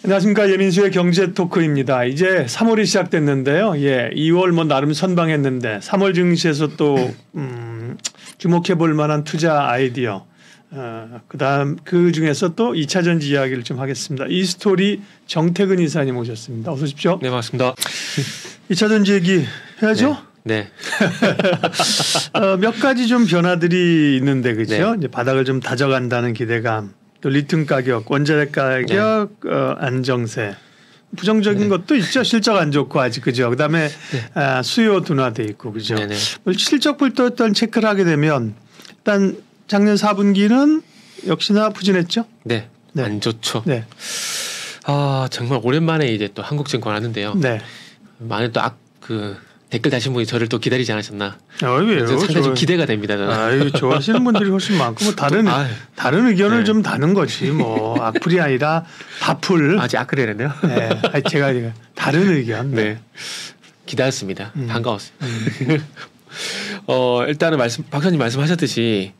안녕하십니까. 예민수의 경제 토크입니다. 이제 3월이 시작됐는데요. 2월 뭐 나름 선방했는데 3월 증시에서 또 주목해 볼 만한 투자 아이디어 그다음 그 중에서 또 2차 전지 이야기를 좀 하겠습니다. 이스토리 정태근 이사님 오셨습니다. 어서 오십시오. 네, 반갑습니다. 2차 전지 얘기 해야죠? 네. 몇 가지 좀 변화들이 있는데 그렇죠? 네. 이제 바닥을 좀 다져간다는 기대감. 또 리튬 가격, 원자력 가격 안정세. 부정적인 것도 있죠. 실적 안 좋고 아직 그죠. 그다음에 수요 둔화돼 있고 그죠. 네네. 실적불도 일단 체크를 하게 되면 일단 작년 4분기는 역시나 부진했죠. 네. 안 좋죠. 네. 정말 오랜만에 이제 또 한국증권 하는데요. 네. 많은 또 댓글 다신 분이 저를 또 기다리지 않으셨나. 왜요? 상당히 좀 기대가 됩니다. 저는. 좋아하시는 분들이 훨씬 많고 뭐 다른 의견을 좀 다는 거지 뭐 악플이 아니라 다풀. 아직 악플이 했네요. 네. 제가 다른 의견. 네. 기다렸습니다. 반가웠어요. 일단은 박사님 말씀하셨듯이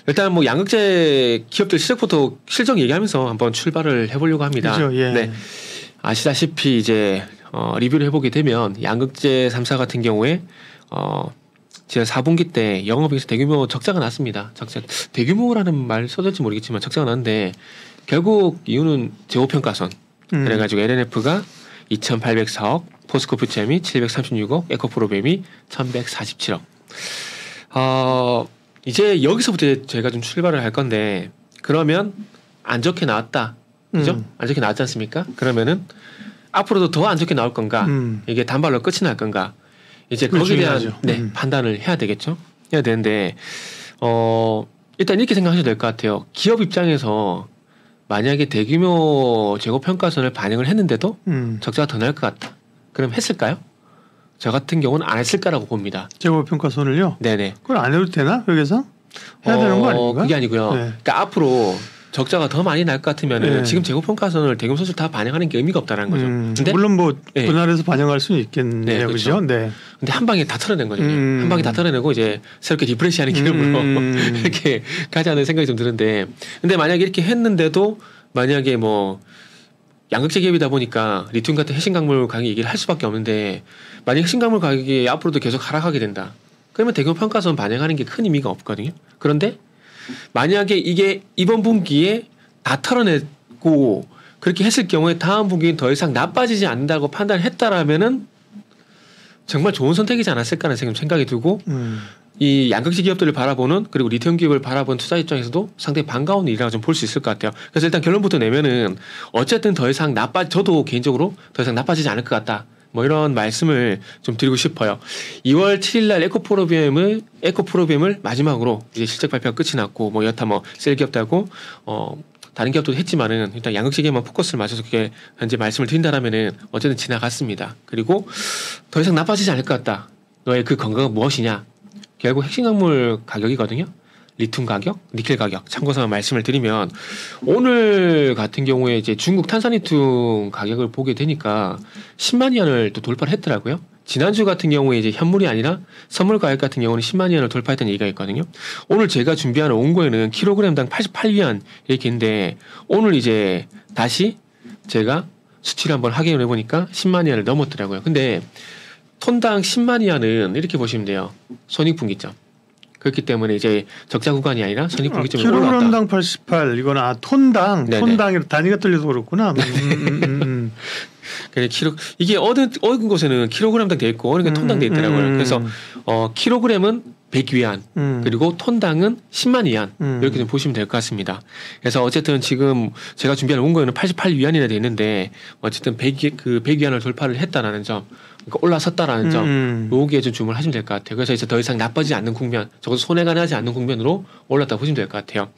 일단 뭐 양극재 기업들 실적부터 실적 얘기하면서 한번 출발을 해보려고 합니다. 그렇죠. 예. 네. 아시다시피 이제 리뷰를 해보게 되면 양극재 3사 같은 경우에 지난 4분기 때 영업이익에서 대규모 적자가 났습니다. 대규모라는 말 써질지 모르겠지만 적자가 났는데 결국 이유는 재고평가손. 그래가지고 LNF가 2,804억, 포스코 퓨처엠이 736억, 에코프로뱀이 1,147억. 이제 여기서부터 제가 좀 출발을 할 건데 그러면 안 좋게 나왔다. 그죠? 안 좋게 나왔지 않습니까? 그러면은 앞으로도 더 안 좋게 나올 건가? 이게 단발로 끝이 날 건가? 이제 거기에 대한 판단을 해야 되겠죠. 해야 되는데 일단 이렇게 생각하셔도 될 것 같아요. 기업 입장에서 만약에 대규모 재고평가손을 반영을 했는데도 적자가 더 날 것 같다. 그럼 했을까요? 저 같은 경우는 안 했을까라고 봅니다. 재고평가손을요? 네네. 그걸 안 해도 되나? 여기서 해야 되는 거 아닌가? 그게 아니고요. 네. 그러니까 앞으로 적자가 더 많이 날 것 같으면은 지금 재고평가손을 대규모 손실 다 반영하는 게 의미가 없다는 거죠. 근데 물론 뭐 분할해서 반영할 수는 있겠네요. 네, 그렇죠? 네. 근데 한 방에 다 털어낸 거죠. 한 방에 다 털어내고 이제 새롭게 디프레시하는 기름으로 이렇게 가자는 생각이 좀 드는데, 근데 만약에 이렇게 했는데도 만약에 뭐 양극재 기업이다 보니까 리튬 같은 핵심 광물 가격 얘기를 할 수밖에 없는데 만약 핵심 광물 가격이 앞으로도 계속 하락하게 된다. 그러면 대규모 평가손 반영하는 게 큰 의미가 없거든요. 그런데 만약에 이게 이번 분기에 다 털어내고 그렇게 했을 경우에 다음 분기는 더 이상 나빠지지 않는다고 판단을 했다라면은 정말 좋은 선택이지 않았을까라는 생각이 들고 이 양극재 기업들을 바라보는 그리고 리튬 기업을 바라보는 투자 입장에서도 상당히 반가운 일이라고 좀 볼 수 있을 것 같아요. 그래서 일단 결론부터 내면은 어쨌든 더 이상 저도 개인적으로 더 이상 나빠지지 않을 것 같다. 뭐 이런 말씀을 좀 드리고 싶어요. 2월 7일 날 에코프로비엠을 마지막으로 이제 실적 발표가 끝이 났고 뭐 여타 뭐 셀 기업도 하고 다른 기업도 했지만은 일단 양극재 기업만 포커스를 맞춰서 그게 현재 말씀을 드린다라면은 어쨌든 지나갔습니다. 그리고 더 이상 나빠지지 않을 것 같다. 너의 그 건강은 무엇이냐? 결국 핵심 광물 가격이거든요. 리튬 가격, 니켈 가격. 참고서 말씀을 드리면 오늘 같은 경우에 이제 중국 탄산리튬 가격을 보게 되니까 10만 위안을 또 돌파를 했더라고요. 지난주 같은 경우에 이제 현물이 아니라 선물 가격 같은 경우는 10만 위안을 돌파했던 얘기가 있거든요. 오늘 제가 준비하는 원고에는 킬로그램당 88위안 이렇게 있는데 오늘 이제 다시 제가 수치를 한번 확인을 해보니까 10만 위안을 넘었더라고요. 근데 톤당 10만 위안은 이렇게 보시면 돼요. 손익분기점. 그렇기 때문에 이제 적자 구간이 아니라 손익분기점이 올라왔다. 킬로그램당 88 이건 톤당 단위가 틀려서 그렇구나. 이게 어느 곳에는 킬로그램당 돼 있고 어느 곳에 톤당 돼 있더라고요. 그래서 킬로그램은 100위안 그리고 톤당은 10만 위안 이렇게 좀 보시면 될 것 같습니다. 그래서 어쨌든 지금 제가 준비한 원고에는 88위안이나 돼 있는데 어쨌든 100위안을 돌파를 했다라는 점, 그러니까 올라섰다라는 점, 여기에 좀 주목을 하시면 될 것 같아요. 그래서 이제 더 이상 나빠지지 않는 국면, 적어도 손해가 나지 않는 국면으로 올랐다고 보시면 될 것 같아요.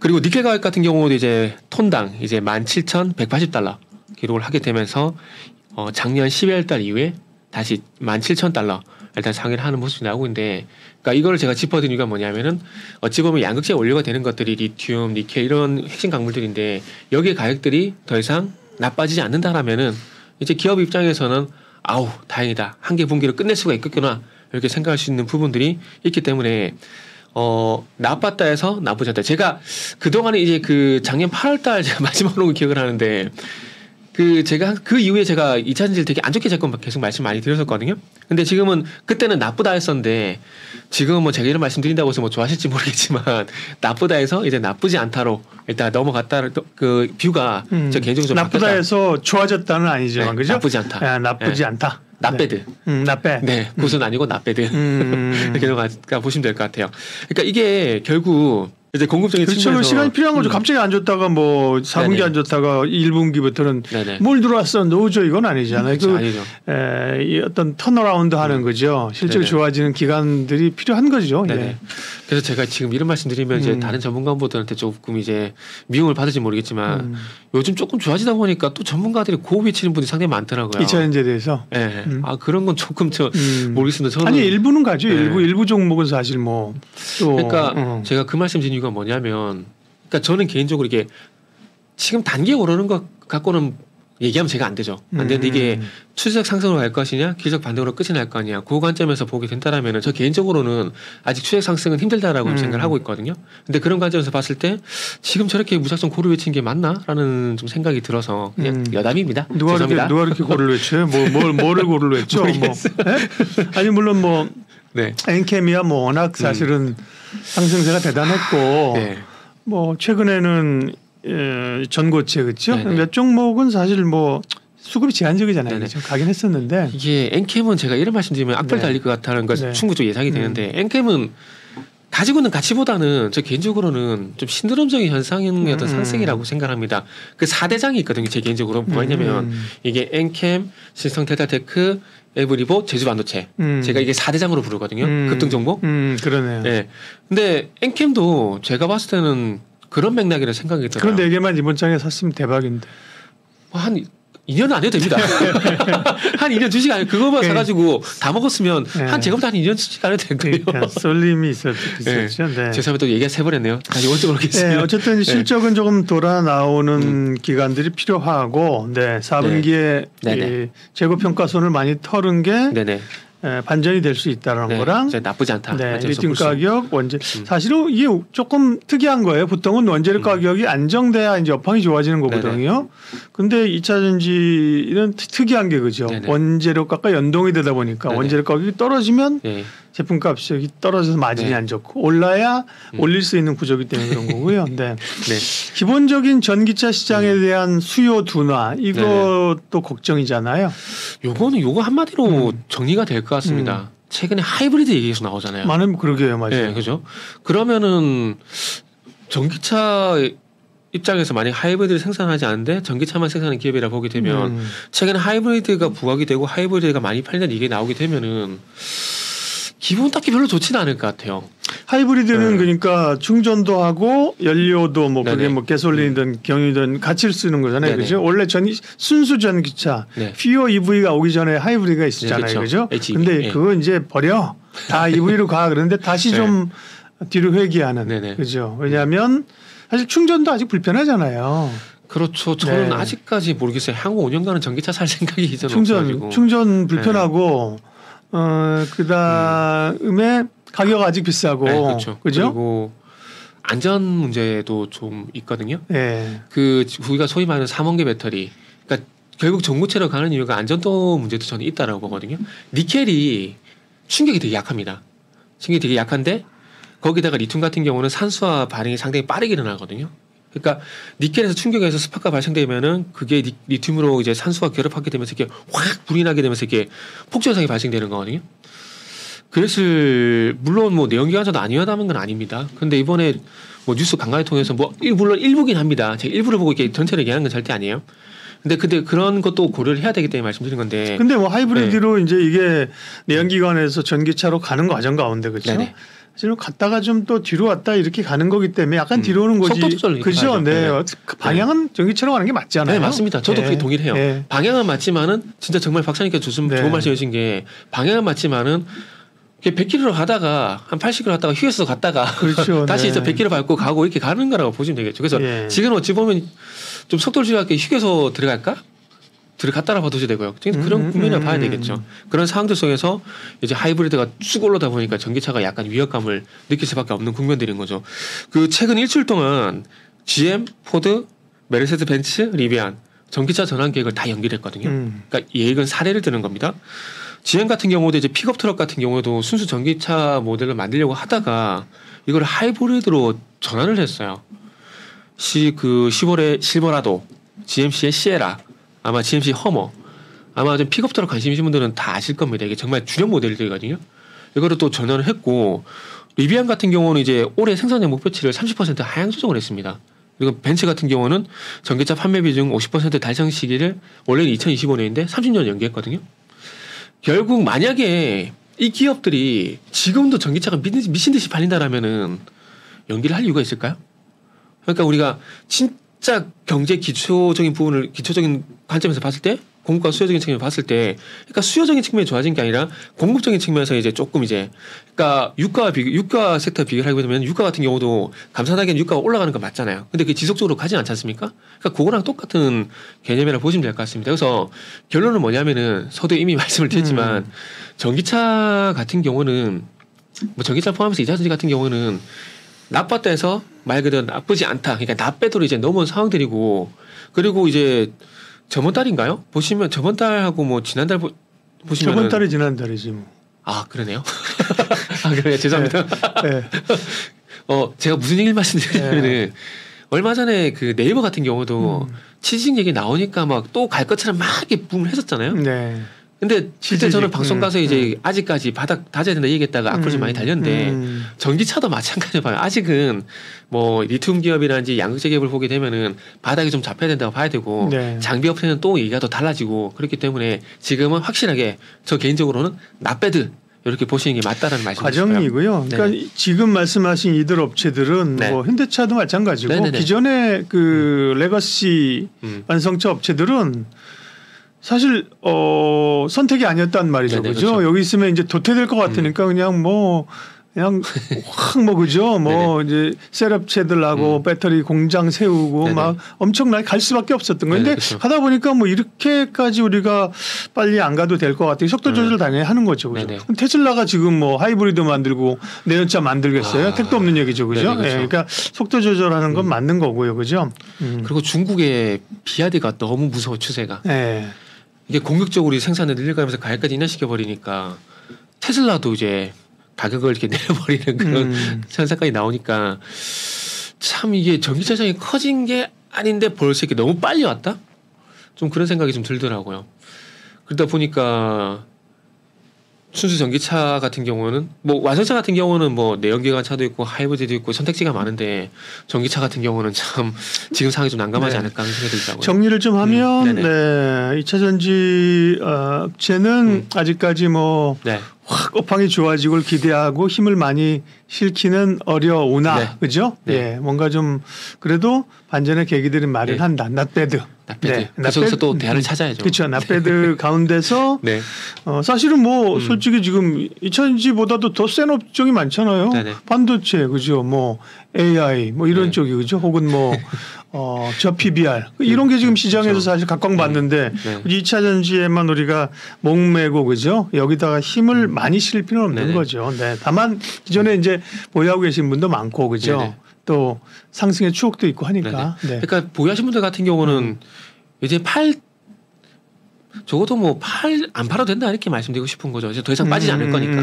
그리고 니켈 가격 같은 경우도 이제 톤당 이제 17,180달러 기록을 하게 되면서 작년 12월 달 이후에 다시 17,000달러 일단 상회를 하는 모습이 나오고 있는데, 그러니까 이걸 제가 짚어드린 이유가 뭐냐면은 어찌 보면 양극재 원료가 되는 것들이 리튬, 니켈 이런 핵심 광물들인데 여기에 가격들이 더 이상 나빠지지 않는다라면은 이제 기업 입장에서는 아우 다행이다, 한 개 분기를 끝낼 수가 있겠구나 이렇게 생각할 수 있는 부분들이 있기 때문에 나빴다 해서 나쁘지 않다. 제가 그동안에 이제 그 작년 8월달 제가 마지막으로 기억을 하는데 제가 그 이후에 제가 2차 전지를 되게 안 좋게 자꾸 계속 말씀 많이 드렸었거든요. 근데 지금은 그때는 나쁘다 했었는데 지금은 뭐 제가 이런 말씀 드린다고 해서 뭐 좋아하실지 모르겠지만 나쁘다 해서 이제 나쁘지 않다로 일단 넘어갔다 그 뷰가 저 개인적으로 좀 나쁘다 바뀌었다. 해서 좋아졌다는 아니지만 네, 그죠? 나쁘지 않다. 야, 나쁘지 네. 않다. 나배드. 나배. 네, 굿은 아니고 나배드. 이렇게 넘어가 보시면 될 것 같아요. 그러니까 이게 결국 이제 공급적인 그렇죠. 측면에서 시간이 필요한 거죠. 갑자기 안 좋다가 뭐 4분기 네네. 안 좋다가 1분기부터는 네네. 뭘 들어왔어 넣어줘 이건 아니잖아요. 그렇죠, 아니죠. 이 어떤 턴어라운드 하는 거죠. 실제로 네네. 좋아지는 기간들이 필요한 거죠. 네네. 예. 그래서 제가 지금 이런 말씀드리면 이제 다른 전문가분들한테 조금 이제 미움을 받을지 모르겠지만 요즘 조금 좋아지다 보니까 또 전문가들이 고우 외치는 분이 상당히 많더라고요. 2차 전지에 대해서. 네. 아 그런 건 조금 모르겠습니다. 저는 아니 일부는 가죠. 네. 일부 종목은 사실 뭐 또 그러니까 제가 그 말씀 드린 이유가 뭐냐면 그러니까 저는 개인적으로 이게 지금 단기에 오르는 것 갖고는 얘기하면 제가 안 되죠. 안 되는데 이게 추세적 상승으로 갈 것이냐 기술적 반등으로 끝이 날 거 아니야. 그 관점에서 보게 된다라면 저 개인적으로는 아직 추세적 상승은 힘들다라고 생각을 하고 있거든요. 근데 그런 관점에서 봤을 때 지금 저렇게 무작정 고를 외친 게 맞나라는 좀 생각이 들어서 그냥 여담입니다. 누가 이렇게 고를 외쳐요? 뭐를 고를 외쳐? 뭐. 네? 아니 물론 뭐 네. 엔캠이야 뭐 워낙 사실은 상승세가 대단했고 네. 뭐 최근에는 전고체 그렇죠? 네네. 몇 종목은 사실 뭐 수급이 제한적이잖아요. 네네. 그렇죠? 가긴 했었는데 이게 엔캠은 제가 이런 말씀드리면 악플 네. 달릴 것 같다는 걸 네. 충분히 좀 예상이 되는데 엔캠은 가지고 있는 가치보다는 저 개인적으로는 좀 신드롬적인 현상의 어떤 상승이라고 생각합니다. 그 4대장이 있거든요. 제 개인적으로 뭐냐면 이게 엔캠, 신성 델타테크, 에브리보, 제주반도체. 제가 이게 4대장으로 부르거든요. 급등 종목. 그러네요. 네. 근데 엔캠도 제가 봤을 때는 그런 맥락이라 생각이 들어요. 그런 4개만 이번 장에 샀으면 대박인데. 한 2년은 안 해도 됩니다. 한 2년 2시간 아니에요. 그거만 사가지고 다 먹었으면 한 제가부터 한 2년 2시간 안 해도 될 거예요. 그러니까 쏠림이 있었죠. 네. 죄송합니다. 또 얘기가 세버렸네요. 다시 오른쪽으로 오겠습니다. 네, 어쨌든 실적은 조금 돌아 나오는 기간들이 필요하고, 네, 4분기에 네네. 재고 평가손을 많이 털은 게 네네. 반전이 될 수 있다는 네, 거랑 나쁘지 않다. 네, 리튬 가격, 원재 사실은 이게 조금 특이한 거예요. 보통은 원재료 가격이 안정돼야 이제 업황이 좋아지는 거거든요. 근데 2차 전지는 특이한 게 그죠. 네네. 원재료값과 연동이 되다 보니까 네네. 원재료 가격이 떨어지면 네. 제품값이 떨어져서 마진이 네. 안 좋고 올라야 올릴 수 있는 구조기 때문에 그런 거고요. 네. 네. 기본적인 전기차 시장에 대한 수요 둔화 이것도 걱정이잖아요. 요거 한마디로 정리가 될 것 같습니다. 최근에 하이브리드 얘기 계속 나오잖아요. 많은 그러게요, 맞아요. 네, 그죠? 그러면은 전기차 입장에서 만약 하이브리드를 생산하지 않는데 전기차만 생산하는 기업이라 보게 되면 최근에 하이브리드가 부각이 되고 하이브리드가 많이 팔린다는 얘기 나오게 되면은 기분 딱히 별로 좋지는 않을 것 같아요. 하이브리드는 그러니까 충전도 하고 연료도 뭐 그게 네네. 뭐 가솔린이든 경유든 같이 쓰는 거잖아요. 네네. 그죠? 원래 순수 전기차 네. 퓨어 EV가 오기 전에 하이브리드가 있었잖아요. 네, 그죠? 그렇죠. 근데 네. 그거 이제 버려. 다 EV로 가. 그런데 다시 네. 좀 뒤로 회귀하는. 네네. 그죠? 왜냐하면 사실 충전도 아직 불편하잖아요. 그렇죠. 저는 네. 아직까지 모르겠어요. 향후 5년간은 전기차 살 생각이 저는 없어가지고. 충전 불편하고 그다음에 가격 아직 비싸고. 네, 그렇죠. 그죠? 그리고 안전 문제도 좀 있거든요. 네. 그 우리가 소위 말하는 3원계 배터리. 그러니까 결국 전고체로 가는 이유가 안전도 문제도 저는 있다라고 보거든요. 니켈이 충격이 되게 약합니다. 충격이 되게 약한데 거기다가 리튬 같은 경우는 산소와 반응이 상당히 빠르게 일어나거든요. 그러니까 니켈에서 충격에서 스파크가 발생되면은 그게 리튬으로 이제 산소와 결합하게 되면서 이렇게 확 불이 나게 되면서 이렇게 폭주 현상이 발생되는 거거든요. 그랬을 물론 뭐 내연기관차도 아니하다는 건 아닙니다. 근데 이번에 뭐 뉴스 간간히 통해서 뭐 물론 일부긴 합니다. 제가 일부를 보고 이렇게 전체를 얘기하는 건 절대 아니에요. 근데 그런 것도 고려를 해야 되기 때문에 말씀드린 건데. 근데 뭐 하이브리드로 이제 이게 내연기관에서 전기차로 가는 과정 가운데 그렇죠. 네네. 사실 갔다가 좀 또 뒤로 왔다 이렇게 가는 거기 때문에 약간 뒤로 오는 거지. 속도 조절이 그죠? 가야죠. 네. 네. 그 방향은 전기차로 가는 게 맞잖아요. 네, 맞습니다. 저도 네. 그게 동의를 해요. 네. 방향은 맞지만은 진짜 정말 박사님께서 좋은 네. 말씀 해주신 게 방향은 맞지만은 100km로 가다가 한 80km 갔다가 휴게소 갔다가 그렇죠. 다시 네. 이제 100km 밟고 가고 이렇게 가는 거라고 보시면 되겠죠. 그래서 예. 지금 어찌 보면 좀 속도를 줄여갈게 휴게소 들어갈까? 들어갔다라 봐도 되고요. 그런 국면을 봐야 되겠죠. 그런 상황들 속에서 이제 하이브리드가 쭉 올라다 보니까 전기차가 약간 위협감을 느낄 수밖에 없는 국면들인 거죠. 그 최근 일주일 동안 GM, 포드, 메르세드 벤츠, 리비안 전기차 전환 계획을 다 연기했거든요. 그러니까 얘는 사례를 드는 겁니다. GM 같은 경우도 이제 픽업 트럭 같은 경우도 순수 전기차 모델을 만들려고 하다가 이걸 하이브리드로 전환을 했어요. 10월에 실버라도, GMC의 시에라, 아마 GMC 허머, 아마 좀 픽업 트럭 관심이신 분들은 다 아실 겁니다. 이게 정말 주력 모델들이거든요. 이거를 또 전환을 했고, 리비안 같은 경우는 이제 올해 생산량 목표치를 30% 하향 조정을 했습니다. 그리고 벤츠 같은 경우는 전기차 판매 비중 50% 달성 시기를 원래는 2025년인데 30년 연기했거든요. 결국 만약에 이 기업들이 지금도 전기차가 미친 듯이 팔린다라면은 연기를 할 이유가 있을까요? 그러니까 우리가 진짜 경제 기초적인 관점에서 봤을 때, 공급과 수요적인 측면에서 봤을 때, 그러니까 수요적인 측면이 좋아진 게 아니라 공급적인 측면에서 이제 조금 이제, 그러니까 유가 섹터 비교를 하게 되면 유가 같은 경우도 감사하게는 유가가 올라가는 건 맞잖아요. 근데 그게 지속적으로 가지 않지 않습니까? 그러니까 그거랑 똑같은 개념이라고 보시면 될 것 같습니다. 그래서 결론은 뭐냐면은 서도 이미 말씀을 드렸지만 전기차 같은 경우는 뭐 전기차 포함해서 2차전지 같은 경우는 나빴다 해서 말 그대로 나쁘지 않다. 그러니까 나빼도록 이제 넘어온 상황들이고, 그리고 이제 저번 달인가요? 보시면 저번 달하고 뭐 지난달 보시면 저번 달이 지난달이지 뭐. 아 그러네요. 아 그래요. 죄송합니다. 네. 제가 무슨 얘기를 말씀드리냐면은 얼마 전에 그 네이버 같은 경우도 취직 얘기 나오니까 막 또 갈 것처럼 막 이렇게 붐을 했었잖아요. 네. 근데 그때 저는 방송 가서 이제 아직까지 바닥 다져야 된다 얘기했다가 악플 좀 많이 달렸는데 전기차도 마찬가지로 봐요. 아직은 뭐 리튬 기업이라든지 양극재 기업을 보게 되면은 바닥이 좀 잡혀야 된다고 봐야 되고 네. 장비 업체는 또 얘기가 더 달라지고 그렇기 때문에 지금은 확실하게 저 개인적으로는 나빼드 이렇게 보시는 게 맞다라는 말씀이시고요. 과정이고요. 그러니까 네네. 지금 말씀하신 이들 업체들은 네. 뭐 현대차도 마찬가지고 네네네. 기존의 그 레거시 완성차 업체들은 사실 선택이 아니었단 말이죠. 네네, 그죠? 그렇죠. 여기 있으면 이제 도태될 것 같으니까 그냥 확 뭐 그죠? 뭐 이제 셋업체들하고 배터리 공장 세우고 네네. 막 엄청나게 갈 수밖에 없었던 네네, 건데 그렇죠. 하다 보니까 뭐 이렇게까지 우리가 빨리 안 가도 될 것 같아요. 속도 조절 당연히 하는 거죠. 그죠? 네네. 테슬라가 지금 뭐 하이브리드 만들고 내연차 만들겠어요? 택도 없는 얘기죠. 그죠? 네네, 그렇죠. 예, 그러니까 속도 조절하는 건 맞는 거고요. 그죠? 그리고 중국의 비아드가 너무 무서워 추세가. 예. 이게 공격적으로 생산을 늘려가면서 가격까지 인하시켜 버리니까 테슬라도 이제 가격을 이렇게 내려버리는 그런 현상까지 나오니까 참 이게 전기차 시장이 커진 게 아닌데 벌써 이렇게 너무 빨리 왔다? 좀 그런 생각이 좀 들더라고요. 그러다 보니까 순수 전기차 같은 경우는 뭐 완성차 같은 경우는 뭐 내연기관차도 있고 하이브리드도 있고 선택지가 많은데 전기차 같은 경우는 참 지금 상황이 좀 난감하지 네. 않을까 하는 생각이 들더라고요. 정리를 좀 하면 네네. 네, 2차 전지 업체는 아직까지 뭐 네. 확 업황이 좋아지고 기대하고 힘을 많이 실기는 어려우나 네. 그죠? 네. 예, 뭔가 좀 그래도 반전의 계기들은 마련한다. 낫배드. 나빼드. 그래서 또 대안을 찾아야죠. 그렇죠. 낫배드 가운데서 네. 사실은 뭐 솔직히 지금 2차전지보다도 더 센 업종이 많잖아요. 네네. 반도체 그죠? 뭐 AI 뭐 이런 네. 쪽이 그죠? 혹은 뭐 저 PBR 이런 게 지금 시장에서 그렇죠. 사실 각광받는데 네. 2차 전지에만 우리가 목매고 그죠? 여기다가 힘을 많이 실을 필요는 없는 네네. 거죠. 네. 다만 기존에 이제 보유하고 계신 분도 많고 그죠? 네네. 또 상승의 추억도 있고 하니까. 네. 그러니까 보유하신 분들 같은 경우는 이제 적어도 뭐 안 팔아도 된다 이렇게 말씀드리고 싶은 거죠. 이제 더 이상 빠지지 않을 거니까.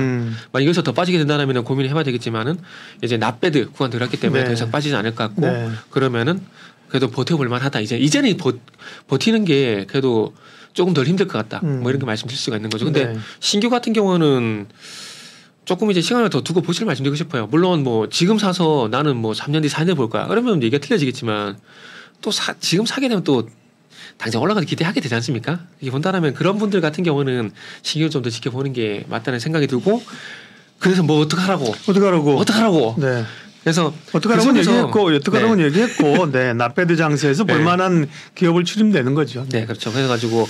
만약 여기서 더 빠지게 된다면 고민을 해봐야 되겠지만은 이제 납배드 구간 들어갔기 때문에 네. 더 이상 빠지지 않을 것 같고 네. 그러면은 그래도 버텨볼 만하다. 이제는 버티는 게 그래도 조금 덜 힘들 것 같다. 뭐 이런 게 말씀드릴 수가 있는 거죠. 근데 네. 신규 같은 경우는 조금 이제 시간을 더 두고 보실 말씀드리고 싶어요. 물론 뭐 지금 사서 나는 뭐 3년 뒤 4년 뒤 볼 거야. 그러면 얘기가 틀려지겠지만 또 지금 사게 되면 또 당장 올라가서 기대하게 되지 않습니까? 이게 본다라면 그런 분들 같은 경우는 신경을 좀 더 지켜보는 게 맞다는 생각이 들고 그래서 뭐 어떡하라고. 네. 그래서 어떡하라고는 그 속에서 얘기했고 여떡하라고는 얘기했고 네. 납배드 장세에서 네. 볼만한 기업을 추림되는 거죠. 네, 그렇죠. 그래서 가지고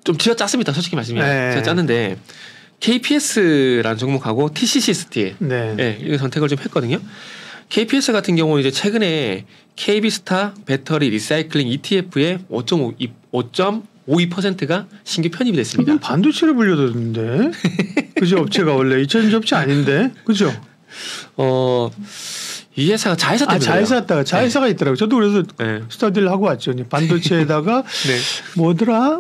좀 쥐어짰습니다. 솔직히 말씀이면 네. 쥐어짰는데 KPS라는 종목하고 TCC 스틸 네. 네, 이거 선택을 좀 했거든요. KPS 같은 경우는 이제 최근에 KB스타 배터리 리사이클링 ETF의 5.52%가 신규 편입이 됐습니다. 그건 반도체를 불려뒀는데 그죠? 업체가 원래 2차전지 업체 아닌데 그죠? 이 회사가 자회사 때문에 자회사가 네. 있더라고요. 저도 그래서 네. 스터디를 하고 왔죠. 반도체에다가 네. 뭐더라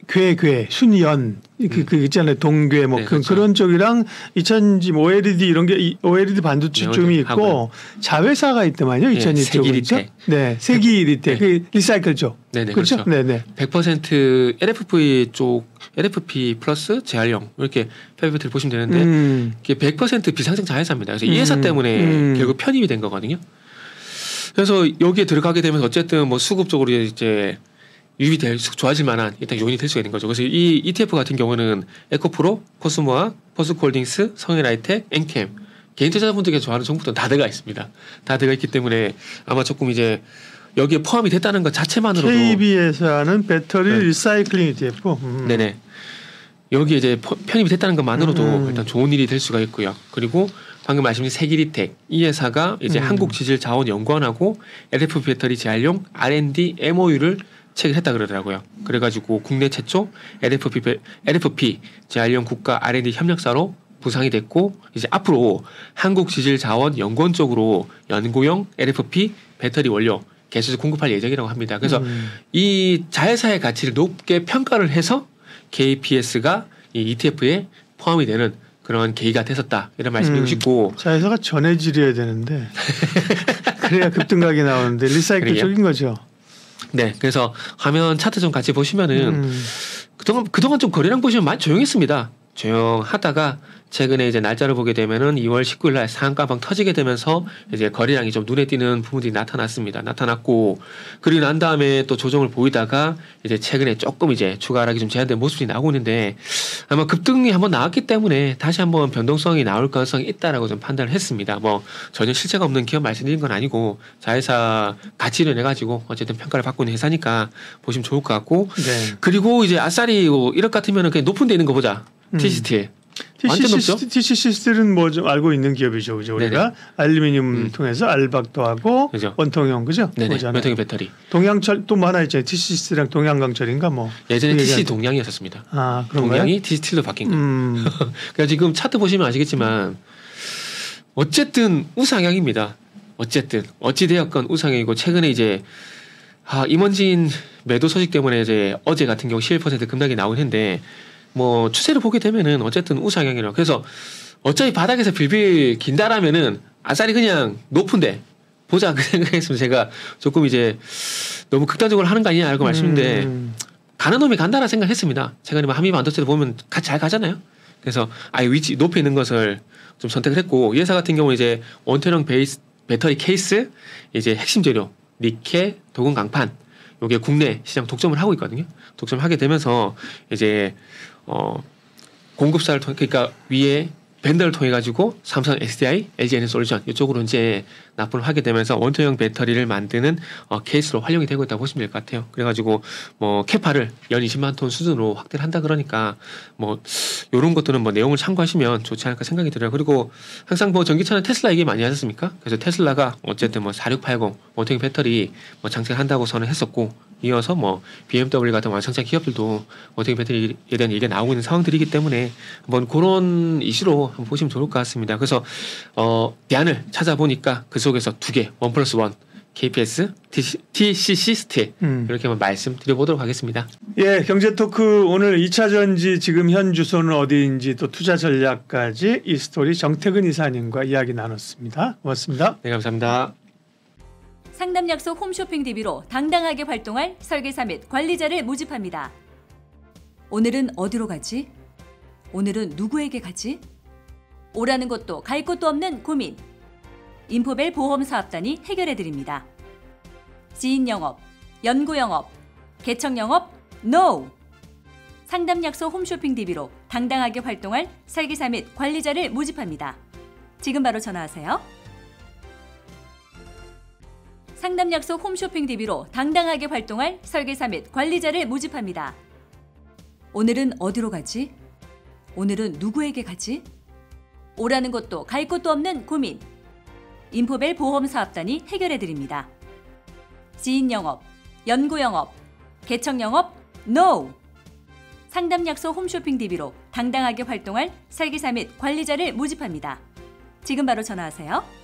괴 순연 그 있잖아요. 동괴 뭐 네, 그렇죠. 그런 쪽이랑 2000 OLED 이런 게 OLED 반도체 네, 쪽이 있고 하고요. 자회사가 있더만요. 2002 쪽은. 네, 세기 리텍. 그 리사이클 쪽. 네네 그렇죠. 그렇죠. 네네. 100% LFP 쪽 LFP 플러스 재활용 이렇게 팹리티를 보시면 되는데 이게 100% 비상생 자회사입니다. 그래서 이 회사 때문에 결국 편입이 된 거거든요. 그래서 여기에 들어가게 되면 어쨌든 뭐 수급적으로 이제 유입이 좋아질 만한 일단 요인이 될 수가 있는 거죠. 그래서 이 ETF 같은 경우는 에코프로, 코스모아, 포스코홀딩스, 성일하이텍, 엔캠 개인 투자자분들께서 좋아하는 종목들은 다 들어가 있습니다. 다 들어가 있기 때문에 아마 조금 이제 여기에 포함이 됐다는 것 자체만으로도 KB에서는 배터리 네. 리사이클링 ETF. 네네. 여기 이제 편입이 됐다는 것만으로도 일단 좋은 일이 될 수가 있고요. 그리고 방금 말씀드린 세기리텍 이 회사가 이제 한국지질자원연구원하고 LFP 배터리 재활용 R&D MOU를 체결했다 그러더라고요. 그래가지고 국내 최초 LFP 재활용 국가 R&D 협력사로 부상이 됐고 이제 앞으로 한국지질자원연구원 쪽으로 연구용 LFP 배터리 원료 계속 공급할 예정이라고 합니다. 그래서 이 자회사의 가치를 높게 평가를 해서 KPS가 이 ETF에 포함이 되는 그런 계기가 됐었다 이런 말씀드리고 싶고 자회사가 전해질이어야 되는데 그래야 급등각이 나오는데 리사이클 쪽인 거죠. 네, 그래서 화면 차트 좀 같이 보시면은 그동안 좀 거래량 보시면 많이 조용했습니다. 조용하다가 최근에 이제 날짜를 보게 되면은 2월 19일 날 상한가방 터지게 되면서 이제 거래량이 좀 눈에 띄는 부분들이 나타났고 그리고 난 다음에 또 조정을 보이다가 이제 최근에 조금 이제 추가 하락이 좀 제한된 모습이 나오고 있는데 아마 급등이 한번 나왔기 때문에 다시 한번 변동성이 나올 가능성이 있다라고 좀 판단을 했습니다. 뭐 전혀 실체가 없는 기업 말씀드린 건 아니고 자회사 가치를 내 가지고 어쨌든 평가를 받고 있는 회사니까 보시면 좋을 것 같고 네. 그리고 이제 아싸리 1억 같으면은 그냥 높은 데 있는 거 보자. TCT. TCC 스틸은 뭐 좀 알고 있는 기업이죠, 그죠? 우리가 네네. 알루미늄 통해서 알박도 하고 그죠? 원통형 그죠? 네네. 원통형 배터리. 동양철 또 하나 있잖아요. TCC 스틸이랑 동양강철인가 뭐. 예전에 TCC 동양이었었습니다. 아, 그런가요? 동양이 TCC 스틸로 바뀐 거. 그러니까 지금 차트 보시면 아시겠지만 어쨌든 우상향입니다. 어쨌든 어찌 되었건 우상향이고 최근에 이제 임원진 매도 소식 때문에 이제 어제 같은 경우 11% 급락이 나오긴 했는데. 뭐 추세를 보게 되면은 어쨌든 우상향이라 그래서 어차피 바닥에서 빌빌 긴다라면은 아싸리 그냥 높은데 보자 그 생각했으면 제가 조금 이제 너무 극단적으로 하는 거 아니냐라고 말씀인데 가는 놈이 간다라 생각했습니다. 최근에 뭐 한미 반도체도 보면 잘 가잖아요. 그래서 위치 높이 있는 것을 좀 선택을 했고 이 회사 같은 경우는 이제 원통형 배터리 케이스 이제 핵심 재료 니켈 도금 강판 요게 국내 시장 독점을 하고 있거든요. 독점을 하게 되면서 이제 공급사를 통해 그러니까 위에 벤더를 통해 가지고 삼성 SDI, LG 에너솔루션 이쪽으로 이제 납품을 하게 되면서 원통형 배터리를 만드는 케이스로 활용이 되고 있다고 보시면 될 것 같아요. 그래가지고 뭐 캐파를 연 20만 톤 수준으로 확대를 한다 그러니까 뭐 이런 것들은 뭐 내용을 참고하시면 좋지 않을까 생각이 들어요. 그리고 항상 뭐 전기차는 테슬라 얘기 많이 하셨습니까? 그래서 테슬라가 어쨌든 뭐 4680 원통형 배터리 뭐 장착한다고 선언했었고 이어서 뭐 BMW 같은 완성차 기업들도 원통형 배터리에 대한 얘기가 나오고 있는 상황들이기 때문에 한번 그런 이슈로 한번 보시면 좋을 것 같습니다. 그래서 대안을 찾아보니까 그 속에서 두 개, 1+1 KPS, TCC 스틸 이렇게 한번 말씀드려보도록 하겠습니다. 예, 경제토크 오늘 2차 전지 지금 현 주소는 어디인지 또 투자 전략까지 이 스토리 정태근 이사님과 이야기 나눴습니다. 고맙습니다. 네, 감사합니다. 상담 약속 홈쇼핑 DB로 당당하게 활동할 설계사 및 관리자를 모집합니다. 오늘은 어디로 가지? 오늘은 누구에게 가지? 오라는 것도 갈 곳도 없는 고민. 인포벨 보험사업단이 해결해드립니다. 지인 영업, 연구 영업, 개척 영업, NO! 상담 약속 홈쇼핑 DB로 당당하게 활동할 설계사 및 관리자를 모집합니다. 지금 바로 전화하세요. 상담 약속 홈쇼핑 DB로 당당하게 활동할 설계사 및 관리자를 모집합니다. 오늘은 어디로 가지? 오늘은 누구에게 가지? 오라는 것도 갈 곳도 없는 고민. 인포벨 보험사업단이 해결해드립니다. 지인 영업, 연구 영업, 개척 영업, NO! 상담 약속 홈쇼핑 DB로 당당하게 활동할 설계사 및 관리자를 모집합니다. 지금 바로 전화하세요.